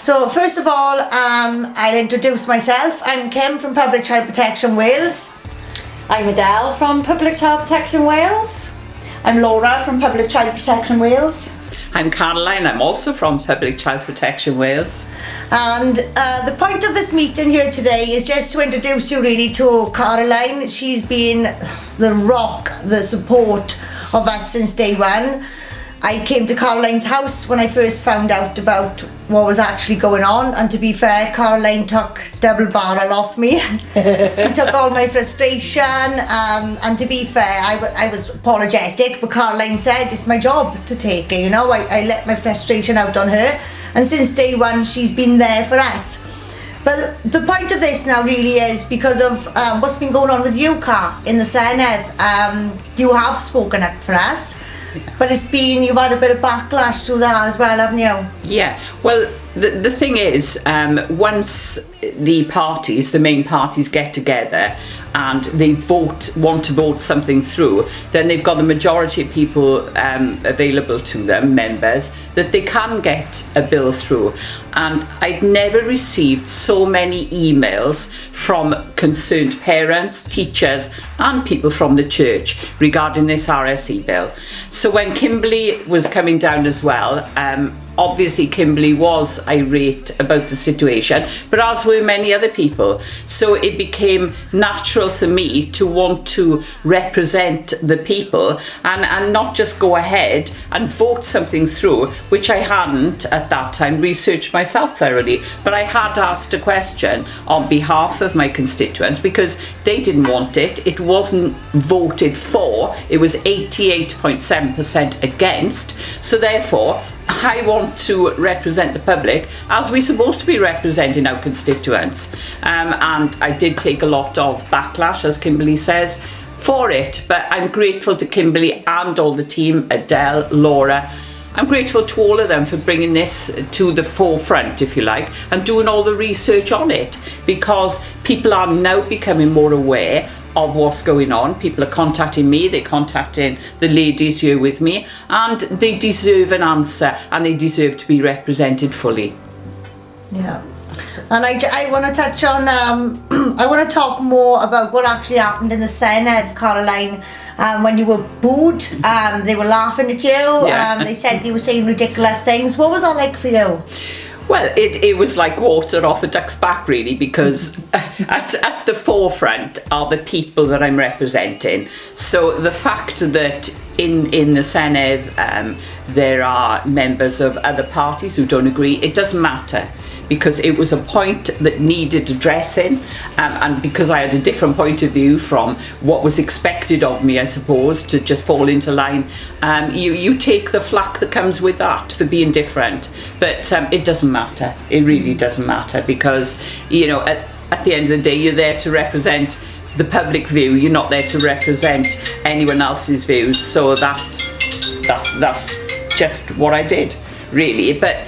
So first of all, I'll introduce myself. I'm Kim from Public Child Protection Wales. I'm Adele from Public Child Protection Wales. I'm Laura from Public Child Protection Wales. I'm Caroline, I'm also from Public Child Protection Wales. And the point of this meeting here today is just to introduce you really to Caroline. She's been the rock, the support of us since day one. I came to Caroline's house when I first found out about what was actually going on, and to be fair, Caroline took double barrel off me. She took all my frustration, and to be fair, I was apologetic, but Caroline said it's my job to take it, you know. I let my frustration out on her, and since day one she's been there for us. But the point of this now really is because of what's been going on with you, Car, in the Senedd. You have spoken up for us. But you've had a bit of backlash to that as well, haven't you? Yeah, well, the thing is, once the main parties get together and they want to vote something through, then they've got the majority of people available to them, members, that they can get a bill through. And I'd never received so many emails from concerned parents, teachers and people from the church regarding this RSE bill. So when Kimberly was coming down as well, obviously Kimberly was irate about the situation, but as were many other people. So it became natural for me to want to represent the people and not just go ahead and vote something through, which I hadn't at that time researched myself thoroughly. But I had asked a question on behalf of my constituents because they didn't want it. It wasn't voted for. It was 88.7% against. So therefore, I want to represent the public as we're supposed to be representing our constituents. And I did take a lot of backlash, as Kimberly says, for it. But I'm grateful to Kimberly and all the team, Adele, Laura. I'm grateful to all of them for bringing this to the forefront, if you like, and doing all the research on it, because people are now becoming more aware of what's going on. People are contacting me, they're contacting the ladies here with me, and they deserve an answer and they deserve to be represented fully. Yeah. And I want to touch on, I want to talk more about what actually happened in the Senedd, Caroline, when you were booed. They were laughing at you, Yeah. They said you were saying ridiculous things. What was that like for you? Well, it was like water off a duck's back, really, because at the forefront are the people that I'm representing. So the fact that in the Senedd there are members of other parties who don't agree, it doesn't matter, because it was a point that needed addressing, and because I had a different point of view from what was expected of me, I suppose, to just fall into line. You take the flack that comes with that for being different, but it doesn't matter. It really doesn't matter, because, you know, at the end of the day, you're there to represent the public view. You're not there to represent anyone else's views. So that's just what I did, really. But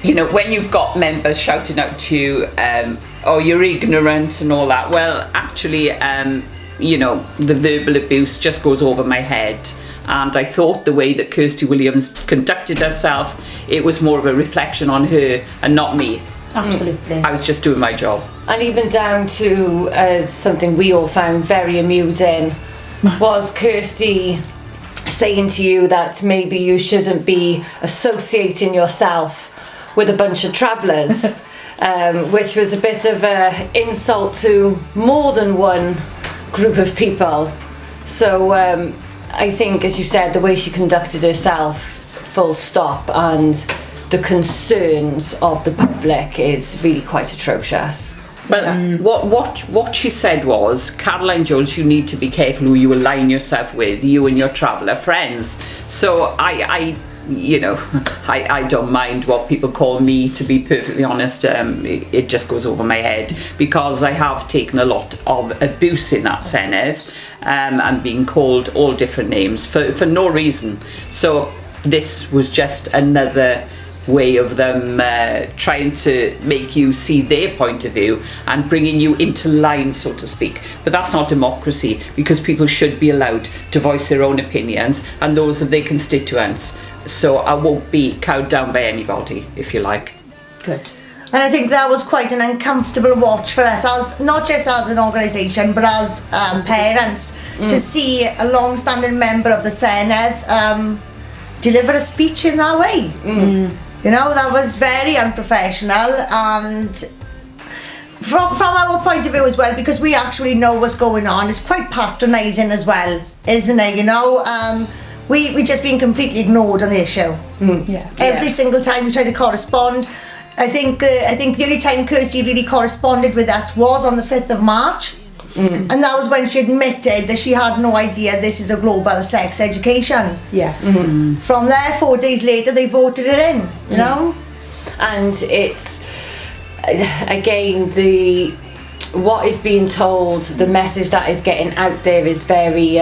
you know, when you've got members shouting out to you, oh, you're ignorant and all that, well, actually, you know, the verbal abuse just goes over my head. And I thought the way that Kirsty Williams conducted herself, it was more of a reflection on her and not me. Absolutely. I was just doing my job. And even down to something we all found very amusing was Kirsty saying to you that maybe you shouldn't be associating yourself with a bunch of travellers, which was a bit of an insult to more than one group of people. So I think, as you said, the way she conducted herself, full stop, and the concerns of the public is really quite atrocious. Well, what she said was, Caroline Jones, you need to be careful who you align yourself with, you and your traveller friends. So I you know, I don't mind what people call me, to be perfectly honest. It just goes over my head, because I have taken a lot of abuse in that Senedd, and being called all different names for no reason. So this was just another way of them trying to make you see their point of view and bringing you into line, so to speak. But that's not democracy, because people should be allowed to voice their own opinions and those of their constituents. So I won't be cowed down by anybody, if you like. Good. And I think that was quite an uncomfortable watch for us, as not just as an organisation, but as parents, to see a long-standing member of the Senedd deliver a speech in that way. You know, that was very unprofessional, and from our point of view as well, because we actually know what's going on, it's quite patronising as well, isn't it? You know, we just been completely ignored on the issue. Every single time we try to correspond. I think the only time Kirsty really corresponded with us was on the 5th of March. And that was when she admitted that she had no idea this is a global sex education. Yes. From there, 4 days later, they voted it in, you know? And it's, again, what is being told, the message that is getting out there is very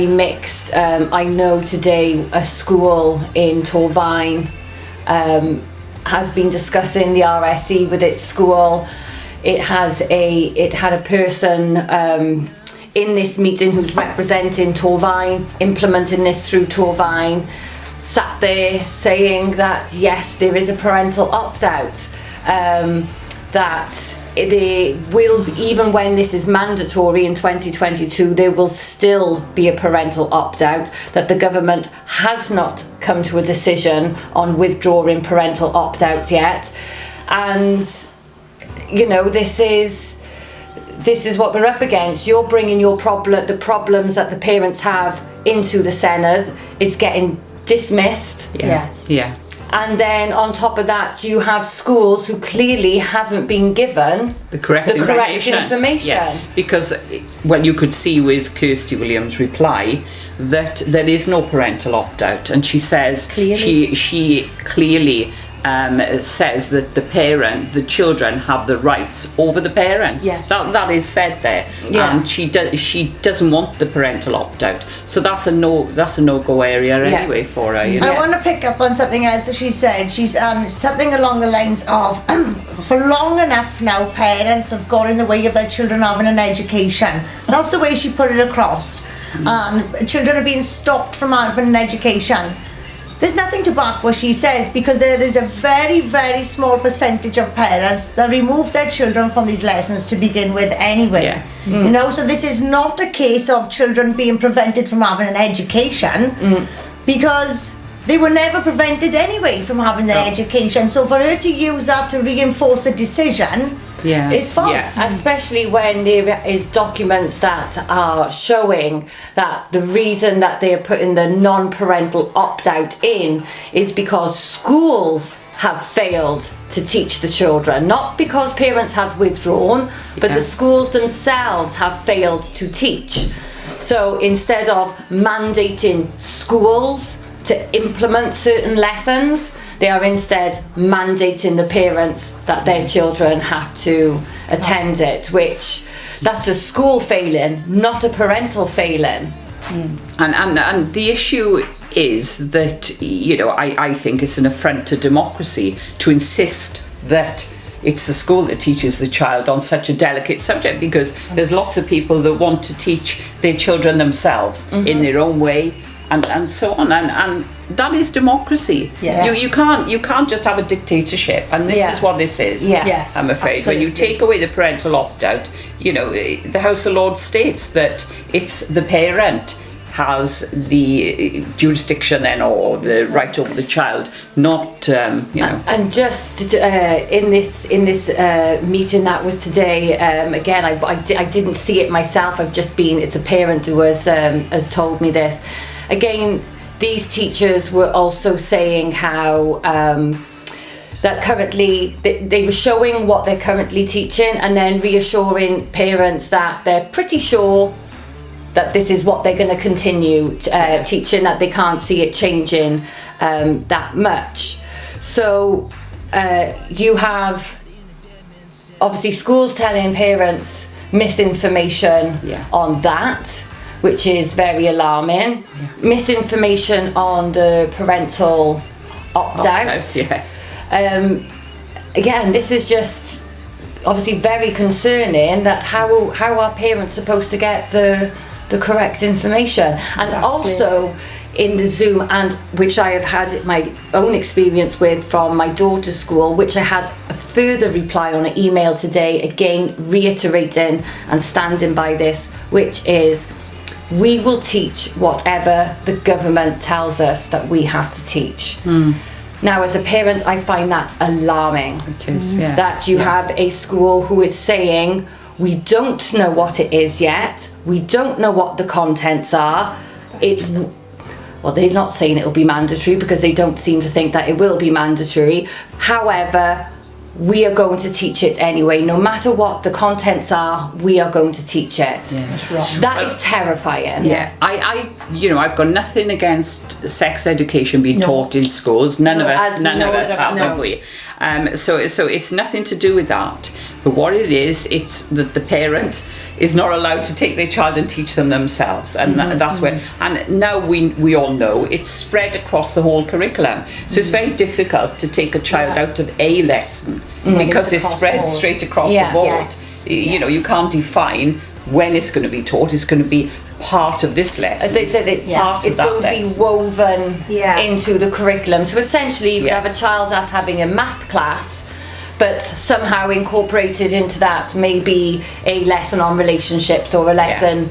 mixed. I know today a school in Torvine has been discussing the RSE with its school. It had a person in this meeting who's representing Torvine, implementing this through Torvine, sat there saying that yes, there is a parental opt-out, that they will, even when this is mandatory in 2022, there will still be a parental opt-out, that the government has not come to a decision on withdrawing parental opt-out yet. And you know, this is what we're up against. You're bringing the problems that the parents have into the Senedd. It's getting dismissed. Yes. Yeah. And then on top of that, you have schools who clearly haven't been given the correct information. Yeah. Because, well, you could see with Kirsty Williams' reply that there is no parental opt-out, and she says she clearly says that the children have the rights over the parents. Yes. That is said there. Yeah. And she doesn't want the parental opt-out. So that's a no-go area anyway for her. You know? I want to pick up on something else that she said. She's something along the lines of, for long enough now, parents have got in the way of their children having an education. That's the way she put it across. Children are being stopped from having an education. There's nothing to back what she says, because there is a very, very small percentage of parents that remove their children from these lessons to begin with anyway. Yeah. You know, so this is not a case of children being prevented from having an education, because they were never prevented anyway from having their education. So for her to use that to reinforce the decision is false. Yeah. Especially when there is documents that are showing that the reason that they are putting the non-parental opt-out in is because schools have failed to teach the children, not because parents have withdrawn, but the schools themselves have failed to teach. So instead of mandating schools to implement certain lessons, they are instead mandating the parents that their children have to attend it, which that's a school failing, not a parental failing. And the issue is that, you know, I think it's an affront to democracy to insist that it's the school that teaches the child on such a delicate subject, because there's lots of people that want to teach their children themselves in their own way, and so on, and that is democracy. Yes. You can't just have a dictatorship, and this is what this is. Yes, I'm afraid absolutely. when you take away the parental opt-out, you know, the House of Lords states that it's the parent has the jurisdiction then, or the right over the child, not you know. And just in this meeting that was today, again, I didn't see it myself. It's a parent who has told me this. Again, these teachers were also saying how that currently they were showing what they're currently teaching, and then reassuring parents that they're pretty sure that this is what they're going to continue teaching, that they can't see it changing that much. So you have obviously schools telling parents misinformation on that, which is very alarming. Misinformation on the parental opt-out. Again, this is just obviously very concerning, that how are parents supposed to get the correct information? And also, in the Zoom, and which I have had my own experience with from my daughter's school, which I had a further reply on an email today, again reiterating and standing by this, which is, we will teach whatever the government tells us that we have to teach. Now, as a parent, I find that alarming. It is, yeah. That you have a school who is saying, we don't know what it is yet, we don't know what the contents are. Well, they're not saying it will be mandatory because they don't seem to think that it will be mandatory. However, we are going to teach it anyway. No matter what the contents are, we are going to teach it. Yeah, that's right. That is terrifying. Yeah, I've got nothing against sex education being taught in schools. None of us have we? So it's nothing to do with that. But what it is, it's that the parent is not allowed to take their child and teach them themselves, and that's where. And now we all know it's spread across the whole curriculum. So it's very difficult to take a child out of a lesson because it's spread straight across the board. Yes. You know, you can't define when it's going to be taught. It's going to be part of this lesson. As they said, it's going to be woven into the curriculum. So essentially, you could have a child that's having a math class, but somehow incorporated into that maybe a lesson on relationships or a lesson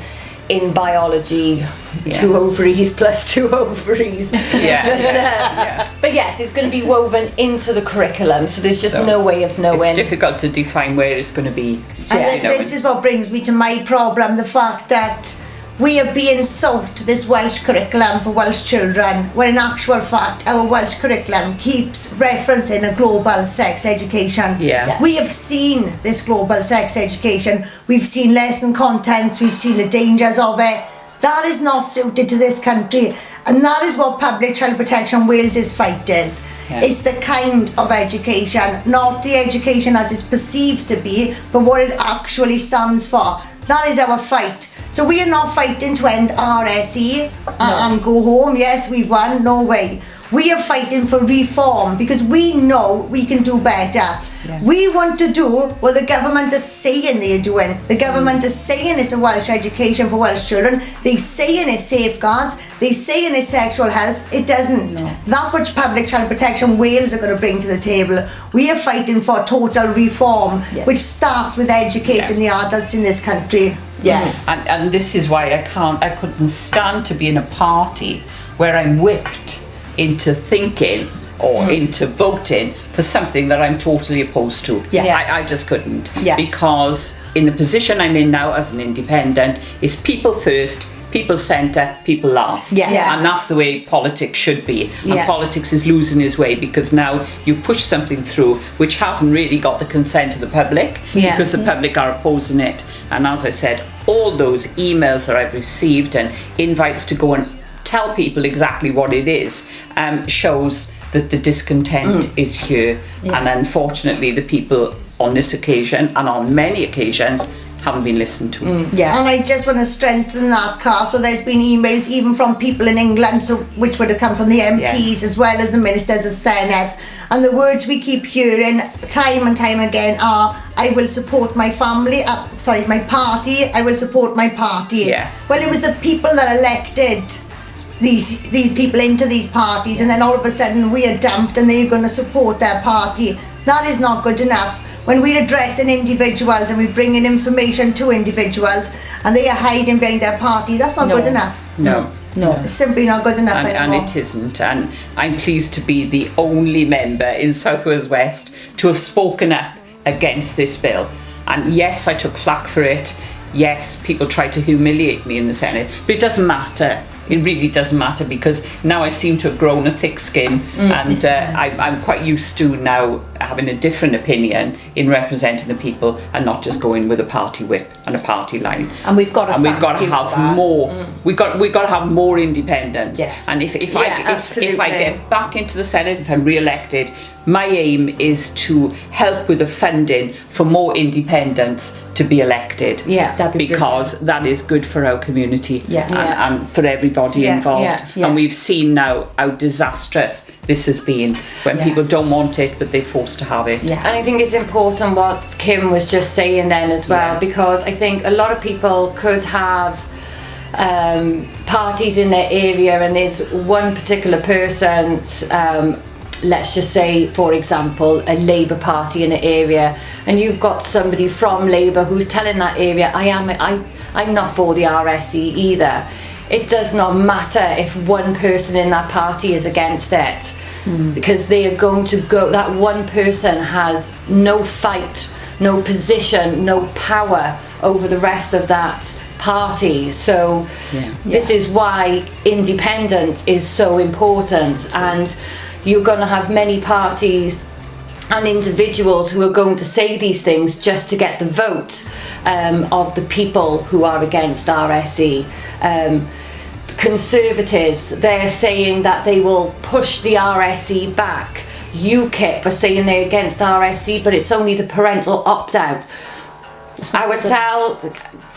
in biology, 2 ovaries plus 2 ovaries. But yes, it's going to be woven into the curriculum, so there's just no way of knowing. It's difficult to define where it's going to be. And this is what brings me to my problem, the fact that we are being sold this Welsh curriculum for Welsh children, when in actual fact our Welsh curriculum keeps referencing a global sex education. We have seen this global sex education, we've seen lesson contents, we've seen the dangers of it. That is not suited to this country, and that is what Public Child Protection Wales's fight is. It's the kind of education, not the education as it's perceived to be, but what it actually stands for. That is our fight. So we are not fighting to end RSE and go home. Yes, we've won. No way. We are fighting for reform because we know we can do better. We want to do what the government is saying they're doing. The government is saying it's a Welsh education for Welsh children. They're saying it's safeguards. They're saying it's sexual health. It doesn't. That's what Public Child Protection Wales are going to bring to the table. We are fighting for total reform, which starts with educating the adults in this country. Yes. And this is why I couldn't stand to be in a party where I'm whipped into thinking or into voting for something that I'm totally opposed to. I just couldn't. Because in the position I'm in now as an independent is people first, people centre, people last. And that's the way politics should be. And politics is losing its way because now you've pushed something through which hasn't really got the consent of the public because the public are opposing it. And as I said, all those emails that I've received and invites to go and tell people exactly what it is shows that the discontent is here. And unfortunately the people on this occasion and on many occasions haven't been listened to. And I just want to strengthen that, Car. So there's been emails even from people in England, so which would have come from the MPs as well as the ministers of Senedd, and the words we keep hearing time and time again are, I will support my family, my party, I will support my party. Well, it was the people that elected these people into these parties, and then all of a sudden we are dumped and they're going to support their party. That is not good enough. When we're addressing individuals and we're bringing information to individuals and they are hiding behind their party, that's not good enough. No. It's simply not good enough anymore. And it isn't. And I'm pleased to be the only member in South Wales West to have spoken up against this bill. And yes, I took flack for it. Yes, people tried to humiliate me in the Senate, but it doesn't matter. It really doesn't matter because now I seem to have grown a thick skin and I'm quite used to now having a different opinion in representing the people and not just going with a party whip and a party line. And we've got to have more. We've got to have more independence. And if I get back into the Senate, if I'm re-elected, my aim is to help with the funding for more independents to be elected. Because that is good for our community and for everybody involved. And we've seen now how disastrous this has been when people don't want it but they're forced to have it. And I think it's important what Kim was just saying then as well, because I think a lot of people could have parties in their area, and there's one particular person, let's just say, for example, a Labour Party in an area, and you've got somebody from Labour who's telling that area, I'm not for the RSE either. It does not matter if one person in that party is against it, because they are going to go, that one person has no fight, no position, no power over the rest of that party. So this is why independent is so important, and you're going to have many parties and individuals who are going to say these things just to get the vote of the people who are against RSE. Conservatives, they're saying that they will push the RSE back. UKIP are saying they're against RSE, but it's only the parental opt-out. I would tell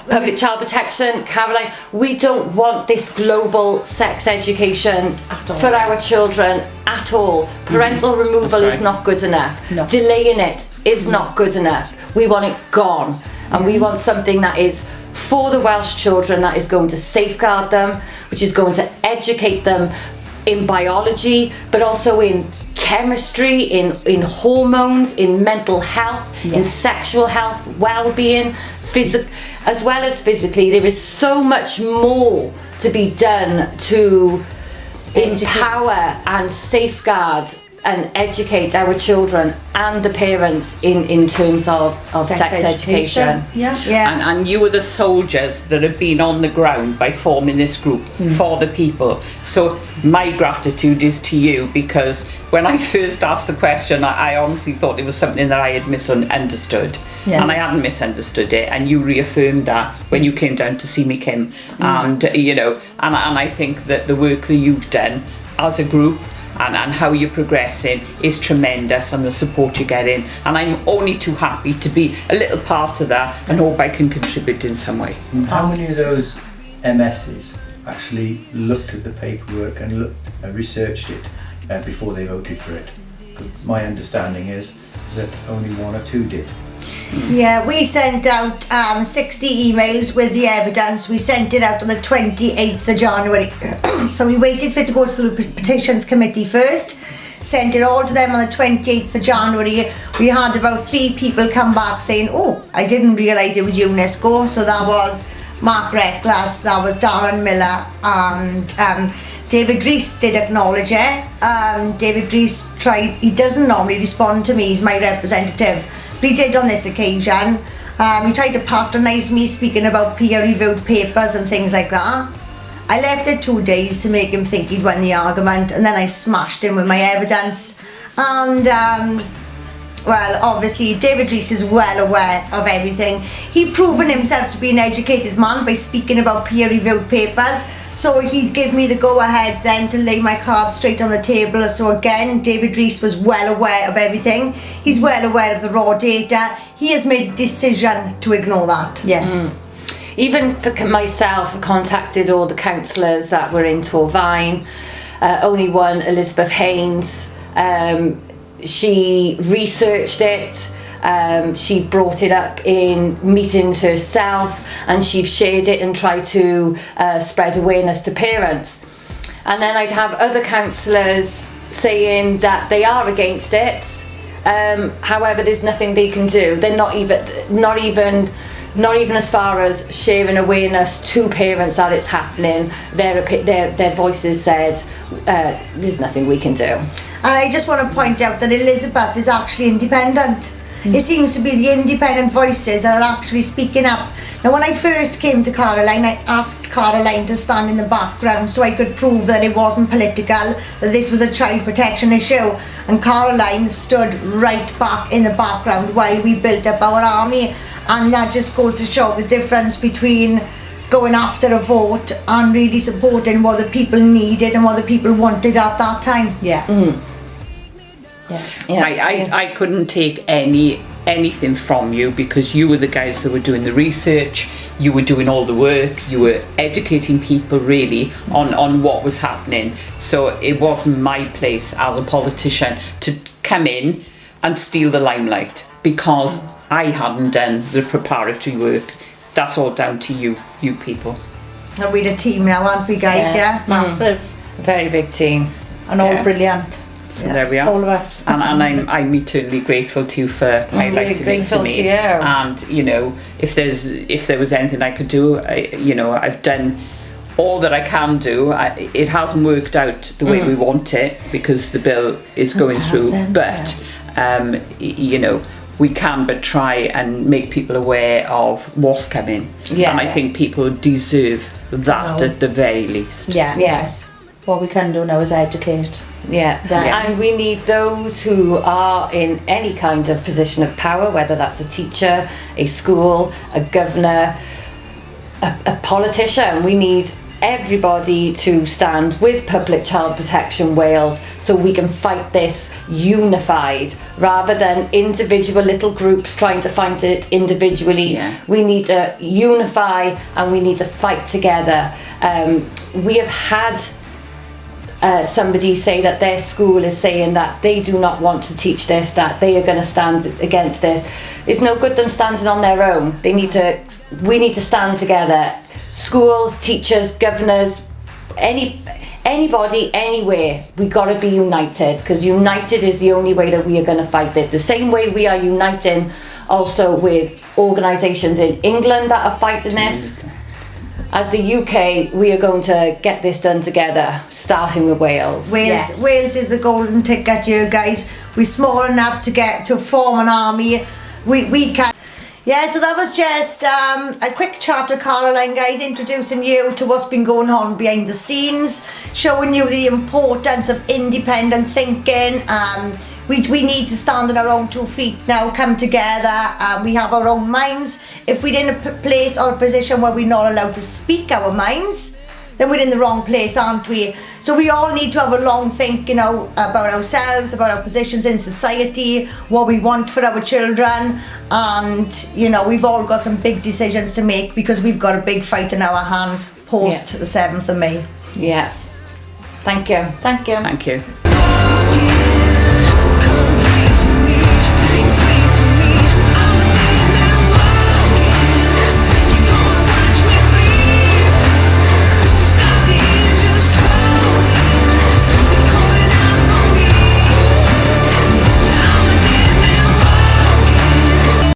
Public Child Protection, Caroline, we don't want this global sex education for our children at all. Parental removal is not good enough. No. Delaying it is not good enough. We want it gone. And we want something that is for the Welsh children, that is going to safeguard them, which is going to educate them in biology, but also in chemistry, in hormones, in mental health, in sexual health, well-being, as well as physically. There is so much more to be done to empower and safeguard and educate our children and the parents in terms of sex education. And you were the soldiers that have been on the ground by forming this group for the people. So my gratitude is to you, because when I first asked the question, I honestly thought it was something that I had misunderstood. And I hadn't misunderstood it, and you reaffirmed that when you came down to see me, Kim. And you know, and I think that the work that you've done as a group and how you're progressing is tremendous, and the support you're getting, and I'm only too happy to be a little part of that and hope I can contribute in some way. How many of those MSs actually looked at the paperwork and researched it before they voted for it? 'Cause my understanding is that only one or two did. Yeah, we sent out 60 emails with the evidence. We sent it out on the 28th of January. So we waited for it to go to the petitions committee first, sent it all to them on the 28th of January. We had about 3 people come back saying, oh, I didn't realise it was UNESCO. So that was Mark Reckless, that was Darren Miller, and David Rees did acknowledge it. David Rees tried, he doesn't normally respond to me, he's my representative. But he did on this occasion. He tried to patronise me speaking about peer-reviewed papers and things like that. I left it 2 days to make him think he'd won the argument, and then I smashed him with my evidence. And well, obviously David Rees is well aware of everything. He'd proven himself to be an educated man by speaking about peer-reviewed papers. So he'd give me the go-ahead then to lay my cards straight on the table. So again, David Rees was well aware of everything. He's well aware of the raw data. He has made a decision to ignore that. Yes. Even for myself, I contacted all the councillors that were in Torvine. Only one, Elizabeth Haynes. She researched it. She brought it up in meetings herself, and she shared it and tried to spread awareness to parents. And then I'd have other councillors saying that they are against it. However, there's nothing they can do. They're not even as far as sharing awareness to parents that it's happening. Their voices said there's nothing we can do. And I just want to point out that Elizabeth is actually independent. It seems to be the independent voices that are actually speaking up. Now, when I first came to Caroline, I asked Caroline to stand in the background so I could prove that it wasn't political, that this was a child protection issue. And Caroline stood right back in the background while we built up our army. And that just goes to show the difference between going after a vote and really supporting what the people needed and what the people wanted at that time. Yeah. Yes. Yeah, I couldn't take anything from you, because you were the guys that were doing the research, you were doing all the work, you were educating people really on what was happening. So it wasn't my place as a politician to come in and steal the limelight, because I hadn't done the preparatory work. That's all down to you people. And we're a team now, aren't we, guys? Yeah. Massive. Very big team. And all Yeah. brilliant. So there we are. All of us. And I'm eternally grateful to you for highlighting it to grateful me. to you. And you know, if there was anything I could do, I've done all that I can do. It hasn't worked out the way we want it because the bill is going through. hasn't, But we can but try and make people aware of what's coming. Yeah. And I think people deserve that know. at the very least. Yeah. Yes. What we can do now is educate. Yeah. Yeah. And we need those who are in any kind of position of power, whether that's a teacher, a school, a governor, a politician. We need everybody to stand with Public Child Protection Wales so we can fight this unified rather than individual little groups trying to fight it individually. Yeah. We need to unify and we need to fight together. We have had somebody say that their school is saying that they do not want to teach this, that they are going to stand against this. It's no good them standing on their own. We need to stand together. Schools, teachers, governors, anybody, anywhere, we got to be united because united is the only way that we are going to fight it. The same way we are uniting also with organisations in England that are fighting this. As the UK, we are going to get this done together, starting with Wales. Yes. Wales is the golden ticket here, guys. We're small enough to form an army. We can. Yeah, so that was just a quick chat with Caroline, guys, introducing you to what's been going on behind the scenes, showing you the importance of independent thinking. We need to stand on our own 2 feet now, come together. We have our own minds. If we're in a place or a position where we're not allowed to speak our minds, then we're in the wrong place, aren't we? So we all need to have a long think, about ourselves, about our positions in society, what we want for our children. And, we've all got some big decisions to make because we've got a big fight in our hands post the 7th of May. Yes. Thank you. Thank you. Thank you.